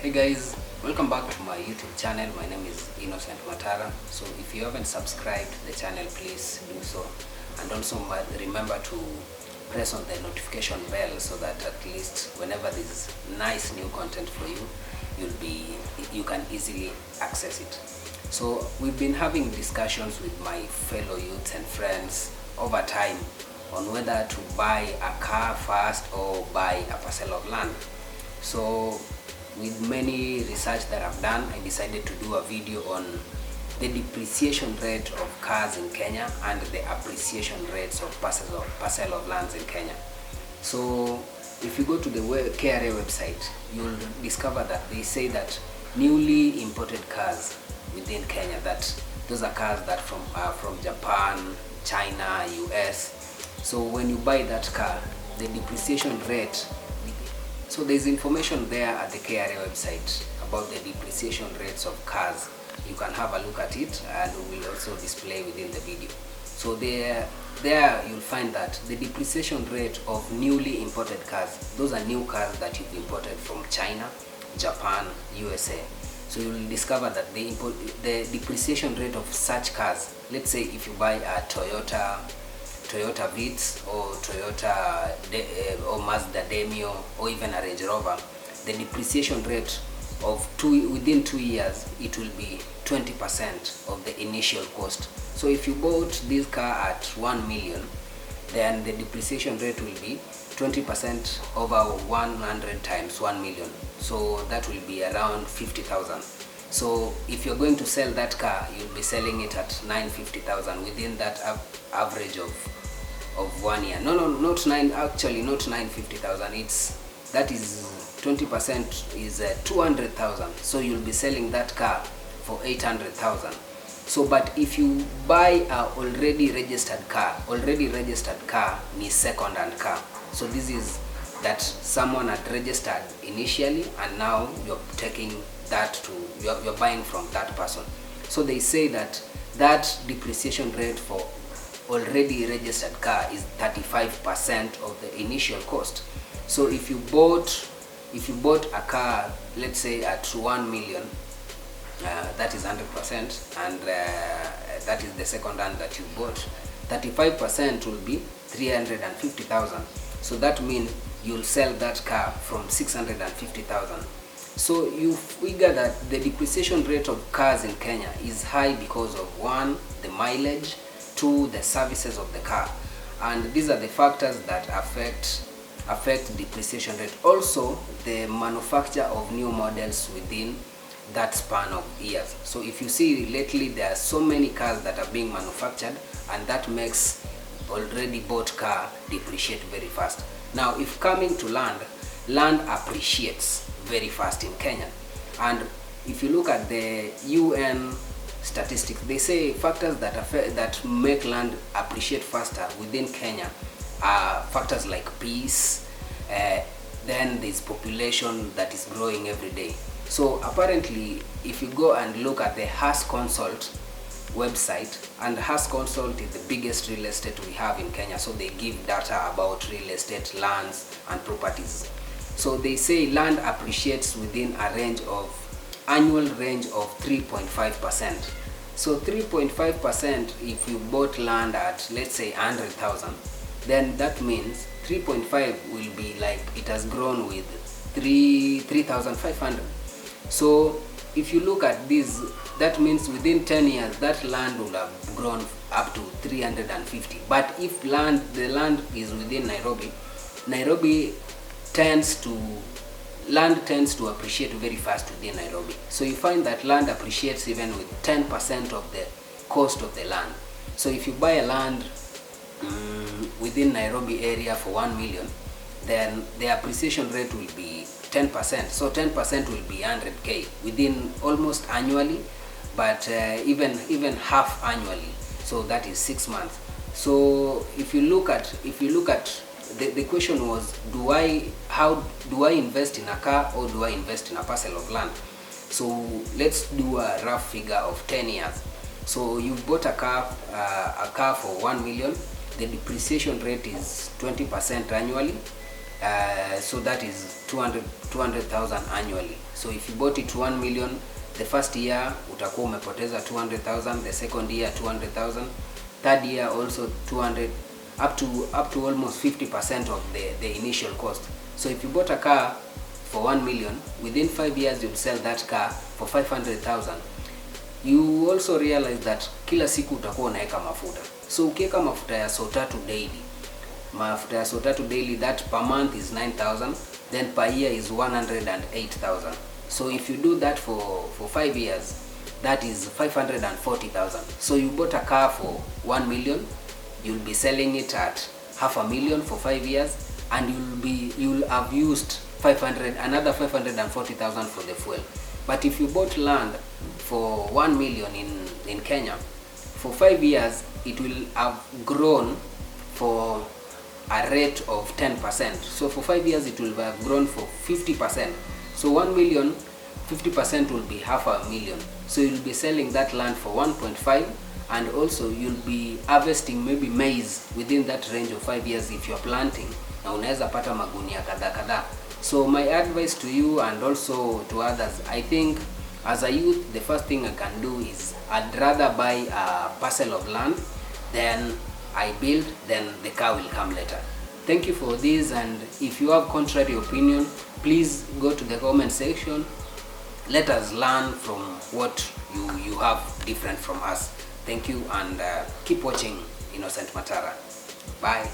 Hey guys, welcome back to my YouTube channel. My name is Innocent Matara. So if you haven't subscribed to the channel, please do so, and also remember to press on the notification bell so that at least whenever there's nice new content for you, you can easily access it. So we've been having discussions with my fellow youths and friends over time on whether to buy a car first or buy a parcel of land. So with many research that I've done, I decided to do a video on the depreciation rate of cars in Kenya and the appreciation rates of parcel of lands in Kenya. So if you go to the KRA website, you'll discover that they say that newly imported cars within Kenya, that those are cars that are from Japan, China, US. So when you buy that car, the depreciation rate, so there's information there at the KRA website about the depreciation rates of cars. You can have a look at it, and we will also display within the video. So there you'll find that the depreciation rate of newly imported cars, those are new cars that you've imported from China, Japan, USA. So you'll discover that the depreciation rate of such cars, let's say if you buy a Toyota Vitz or Toyota or Mazda Demio or even a Range Rover, the depreciation rate of within 2 years, it will be 20% of the initial cost. So if you bought this car at 1 million, then the depreciation rate will be 20% over 100 times 1 million. So that will be around 50,000. So if you're going to sell that car, you'll be selling it at 950,000 within that average of 1 year. Not 950,000. That is 20% is 200,000. So you'll be selling that car for 800,000. So but if you buy a already registered car means second-hand car. So this is that someone had registered initially, and now you're taking that to you're buying from that person. So they say that depreciation rate for already registered car is 35% of the initial cost. So if you bought a car, let's say at 1 million, that is 100%, and that is the second hand that you bought, 35% will be 350,000. So that means you'll sell that car from 650,000. So you figure that the depreciation rate of cars in Kenya is high because of 1, the mileage, 2, the services of the car, and these are the factors that affect depreciation rate. Also, the manufacture of new models within that span of years. So if you see lately, there are so many cars that are being manufactured, and that makes already bought car depreciate very fast. Now if coming to land appreciates very fast in Kenya, and if you look at the UN statistics, they say factors that make land appreciate faster within Kenya are factors like peace, then there's population that is growing every day. So apparently, if you go and look at the House Consult website, and House Consult is the biggest real estate we have in Kenya, so they give data about real estate, lands and properties. So they say land appreciates within a annual range of 3.5%. So 3.5%, if you bought land at, let's say, 100,000, then that means 3.5 will be like it has grown with 3,500. So if you look at this, that means within 10 years that land will have grown up to 350. But if the land is within Nairobi land tends to appreciate very fast within Nairobi. So you find that land appreciates even with 10% of the cost of the land. So if you buy a land within Nairobi area for 1 million, then the appreciation rate will be 10%. So 10% will be 100k within almost annually, but even half annually. So that is 6 months. So if you look at the question was, how do I invest in a car or do I invest in a parcel of land? So let's do a rough figure of 10 years. So you bought a car for 1 million. The depreciation rate is 20% annually. So that is 200,000 annually. So if you bought it 1 million, the first year utakuwa umepoteza 200,000, the second year 200,000, third year also 200, up to almost 50% of the initial cost. So if you bought a car for 1 million, within 5 years you'll sell that car for 500,000. You also realize that kila siku utakuwa unaweka mafuta. So ukiweka mafuta ya so tatu daily, that per month is 9,000, then per year is 108,000. So if you do that for 5 years, that is 540,000. So you bought a car for 1 million, you'll be selling it at 500,000 for 5 years, and you'll have used another 540,000 for the fuel. But if you bought land for 1 million in Kenya, for 5 years it will have grown for a rate of 10%. So for 5 years it will have grown for 50%. So 1 million, 50% will be 500,000. So you'll be selling that land for 1.5, and also you'll be harvesting maybe maize within that range of 5 years if you're planting, na unaweza pata magunia kadhaa. So my advice to you and also to others, I think as a youth, the first thing I can do is I'd rather buy a parcel of land, then I build, then the car will come later. Thank you for this, and if you have contrary opinion, please go to the comment section. Let us learn from what you have different from us. Thank you, and keep watching Innocent Matara. Bye.